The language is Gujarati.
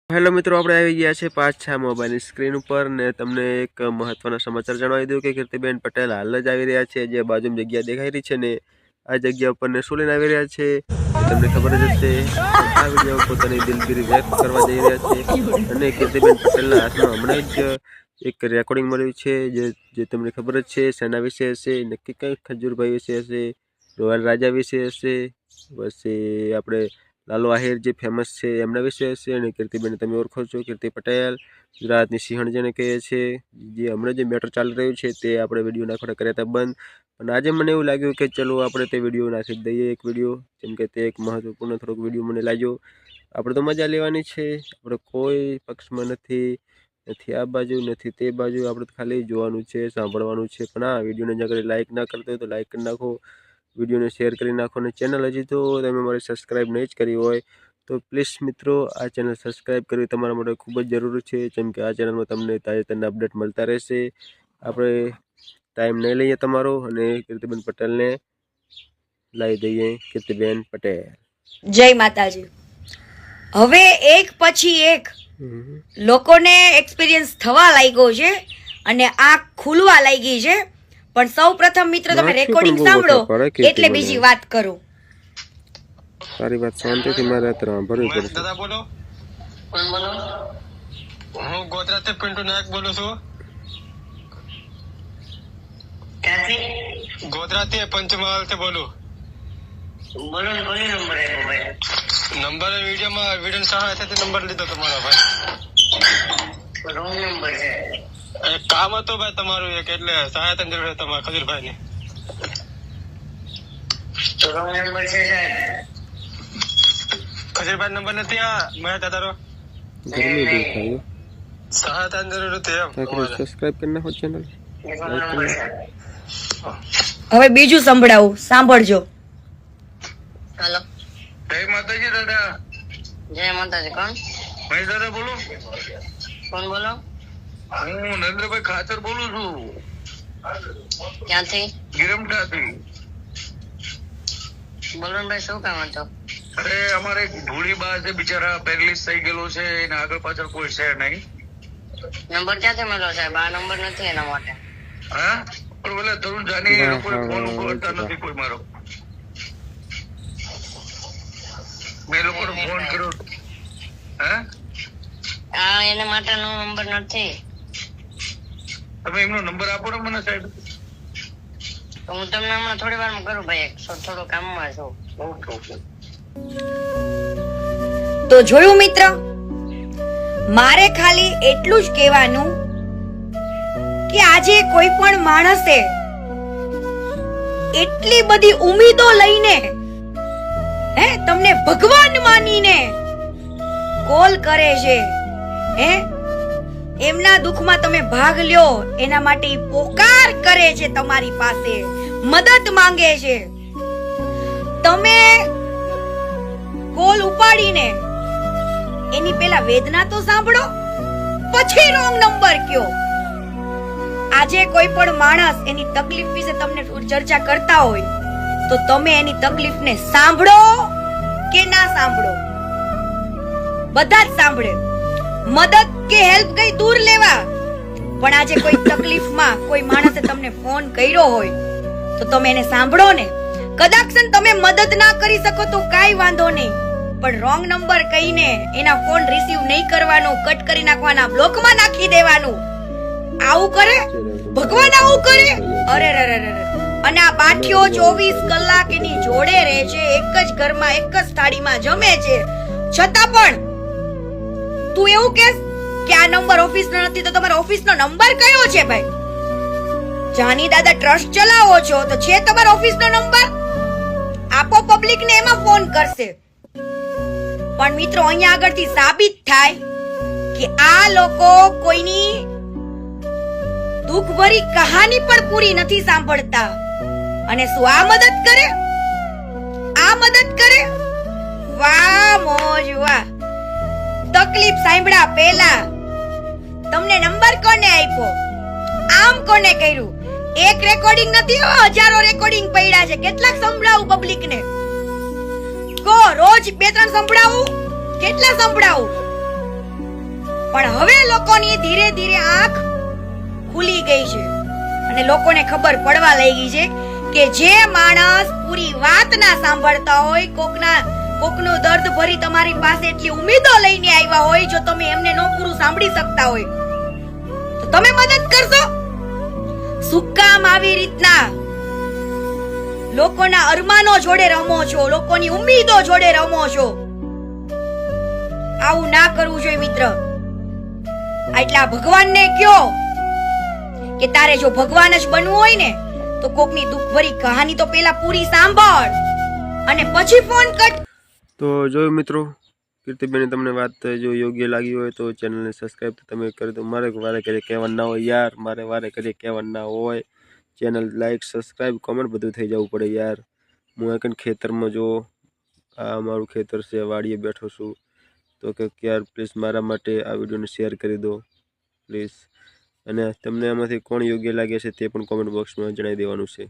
હેલો મિત્રો, આપણે આવી ગયા છે પાછા મોબાઈલની સ્ક્રીન ઉપર ને તમને એક મહત્વના સમાચાર જણાવી દઉં કે કીર્તિબેન પટેલ હાલ જ આવી રહ્યા છે. જે બાજુમાં જગ્યા દેખાઈ રહી છે ને, આ જગ્યા ઉપર ને શું લઈને આવી રહ્યા છે એ તમને ખબર જ હશે. આ વિડીયો પોતાની દિલગીરી વ્યક્ત કરવા જઈ રહ્યા છે અને કીર્તિબેન પટેલના હાથમાં હમણાં જ એક રેકોર્ડિંગ મળ્યું છે જે તમને ખબર જ છે. સેના વિશે હશે, નક્કી કંઈક ખજૂરભાઈ વિશે હશે, રોયલ રાજા વિશે હશે, પછી આપણે લાલો આહિર જે ફેમસ છે એમના વિશે હશે. અને કીર્તિબેન તમે ઓળખો છો, કીર્તિ પટેલ ગુજરાતની સિંહણ જેને કહે છે. જે હમણાં જે મેટર ચાલી રહ્યું છે તે આપણે વિડીયો નાખવાના કર્યા હતા બંધ, પણ આજે મને એવું લાગ્યું કે ચલો આપણે તે વિડીયો નાખી દઈએ એક વિડીયો, જેમ કે તે એક મહત્વપૂર્ણ થોડોક વિડીયો મને લાગ્યો. આપણે તો મજા લેવાની છે, આપણે કોઈ પક્ષમાં નથી આ બાજુ નથી તે બાજુ, આપણે ખાલી જોવાનું છે, સાંભળવાનું છે. પણ આ વિડીયોને અગર લાઇક ના કરતો હોય તો લાઇક કરી નાખો, વિડીયોને શેર કરી નાખો અને ચેનલ હજી તો તમે મારી સબસ્ક્રાઈબ નહીં જ કરી હોય તો પ્લીઝ મિત્રો આ ચેનલ સબસ્ક્રાઈબ કરવી તમારા માટે ખૂબ જ જરૂરી છે, જેમ કે આ ચેનલમાં તમને તાજેતરના અપડેટ મળતા રહેશે. આપણે ટાઈમ નહીં લઈએ તમારો અને કીર્તિબેન પટેલને લાવી દઈએ. કીર્તિબેન પટેલ, જય માતાજી. હવે એક પછી એક લોકોને એક્સપિરિયન્સ થવા લાગ્યો છે અને આંખ ખુલવા લાગી છે. પણ સૌ પ્રથમ મિત્રો તમે રેકોર્ડિંગ સાંભળો એટલે બીજી વાત કરું. સારી વાત શાંતિથી મારે સાંભળવી પડશે. દાદા બોલો. કોણ બોલો? હું ગોધરાથી પિન્ટુ નાયક બોલું છું. ક્યાંથી? ગોધરાથી પંચમહાલથી બોલું. બોલો ને, કોની નંબર આપ્યો ભાઈ? નંબર વિડીયો સહાયતાથી નંબર લીધો તમારો ભાઈ. રોંગ નંબર છે. એક કામ હતું ભાઈ તમારું એક, એટલે સહાયતા જરૂર હતી તમારા ખજૂરભાઈ ની. તો રોંગ નંબર છે સાહેબ. ખજૂરભાઈ નંબર નથી આ મેં દાદારો. ગરમી દેખાય સહાયતા જરૂર હતી એમ. સબસ્ક્રાઇબ કરી નાખો ચેનલ. હવે બીજું સંભળાવું, સાંભળજો. હેલો. જય માતાજી દાદા. જય માતાજી. કોણ? ભાઈ દાદા બોલો. કોણ બોલો? હું નરેન્દ્રભાઈ ખાચર બોલું છું. ક્યાંથી? ગિરમટાથી. બોલો ને ભાઈ, શું કામ હતું? અરે અમારે એક ભૂલી બા છે, બિચારા પેરાલિસ થઈ ગયેલો છે, એને આગળ પાછળ કોઈ છે નહીં. નંબર ક્યાંથી મળ્યો સાહેબ? આ નંબર નથી એના માટે. હા, પણ બોલે તરુણ જાની એ લોકો ફોન ઉપાડતા નથી કોઈ મારો. મેં લોકોને ફોન કર્યો. હા, આ એને માટેનો નંબર નથી. તમે એમનો નંબર આપો ને મને સાહેબ. તો હું તમને હમણાં થોડી વારમાં કરું ભાઈ, થોડું કામમાં છું. Okay okay. તો જોયું મિત્ર, મારે ખાલી એટલું જ કહેવાનું કે આજે કોઈ પણ માણસે એટલી બધી ઉમ્મીદો લઈને તમને ભગવાન માનીને કોલ કરે છે, એમના દુઃખમાં તમે ભાગ લ્યો, એના માટે પોકાર કરે છે, તમારી પાસે મદદ માંગે છે. તમે કોલ ઉપાડીને એની પેલા વેદના તો સાંભળો, પછી રોંગ નંબર કયો. આજે કોઈ પણ માણસ એની તકલીફ વિશે તમને ચર્ચા કરતા હોય તો તમે એની તકલીફને સાંભળો કે ના સાંભળો? બધા જ સાંભળે. મદદ કે હેલ્પ કઈ દૂર લેવા, પણ આજે કોઈ તકલીફમાં કોઈ માણસે તમને ફોન કર્યો હોય તો તમે એને સાંભળો ને. કદાચ તમે મદદ ના કરી શકો તો કાઈ વાંધો નહીં, પણ રોંગ નંબર કહીને એના ફોન રિસીવ નહીં કરવાનો, કટ કરી નાખવાના, બ્લોકમાં નાખી દેવાનું. આવું કરે ભગવાન? આવું કરે? અરે રે રે રે. અને આ બાઠીઓ 24 કલાક એની જોડે રહે છે, એક જ ઘરમાં એક જ થાળીમાં જમે છે, છતાં પણ તું એવું કે આ નંબર ઓફિસનો નથી, તો તમારો ઓફિસનો નંબર કયો છે ભાઈ? જાની દાદા ટ્રસ્ટ ચલાવો છો તો છે તમારો ઓફિસનો નંબર? આપો પબ્લિક ને, એમાં ફોન કરશે. પણ મિત્રો અહીંયા આગળથી સાબિત થાય કે આ લોકો કોઈની દુઃખભરી કહાની પણ પૂરી નથી સાંભળતા. અને શું આ મદદ કરે? આ મદદ કરે? વાહ મોજ વાહ. તકલીફ સાંભળ્યા પહેલા તમને નંબર કોને આપ્યો? આમ કોને કર્યું? એક રેકોર્ડિંગ નથી, હજારો રેકોર્ડિંગ પડ્યા છે. કેટલાક સંભળાવું પબ્લિક ને? કો રોજ 2-3 સંભળાવું? કેટલા સંભળાવું? પણ હવે લોકોની ધીરે ધીરે આંખ ખુલી ગઈ છે અને લોકોને ખબર પડવા લાગી છે કે જે માણસ પૂરી વાત ના સાંભળતા હોય, કોકનું દર્દ ભરી તમારી પાસે એટલી ઉમ્મીદો લઈને આવ્યા હોય, જો તમે એમને નો પૂરું સાંભળી શકતા હોય તો તમે મદદ કરશો? શું કામ આવી રીતના લોકોના અરમાનો જોડે રમો છો, લોકોની ઉમ્મીદો જોડે રમો છો? આવું ના કરવું જોઈએ મિત્ર. એટલા ભગવાનને કયો કે તારે જો ભગવાન જ બનવું હોય ને તો કોકની દુઃખભરી કહાની તો પેલા પૂરી સાંભળ અને પછી ફોન કટ. તો જોયું મિત્રો, કીર્તિબેન તમને વાત જો યોગ્ય લાગી હોય તો ચેનલને સબસ્ક્રાઈબ તમે કરી દો. મારે વારે ઘડીએ કહેવાનું ના હોય યાર, મારે વારે ઘડીએ કહેવાનું ના હોય. ચેનલ લાઈક, સબસ્ક્રાઈબ, કોમેન્ટ બધું થઈ જવું પડે યાર. હું એક ખેતરમાં જો આ મારું ખેતર છે, વાડીએ બેઠો છું, તો કે યાર પ્લીઝ મારા માટે આ વિડીયોને શેર કરી દો પ્લીઝ. અને તમને આમાંથી કોણ યોગ્ય લાગે છે તે પણ કોમેન્ટ બોક્સમાં જણાવી દેવાનું છે.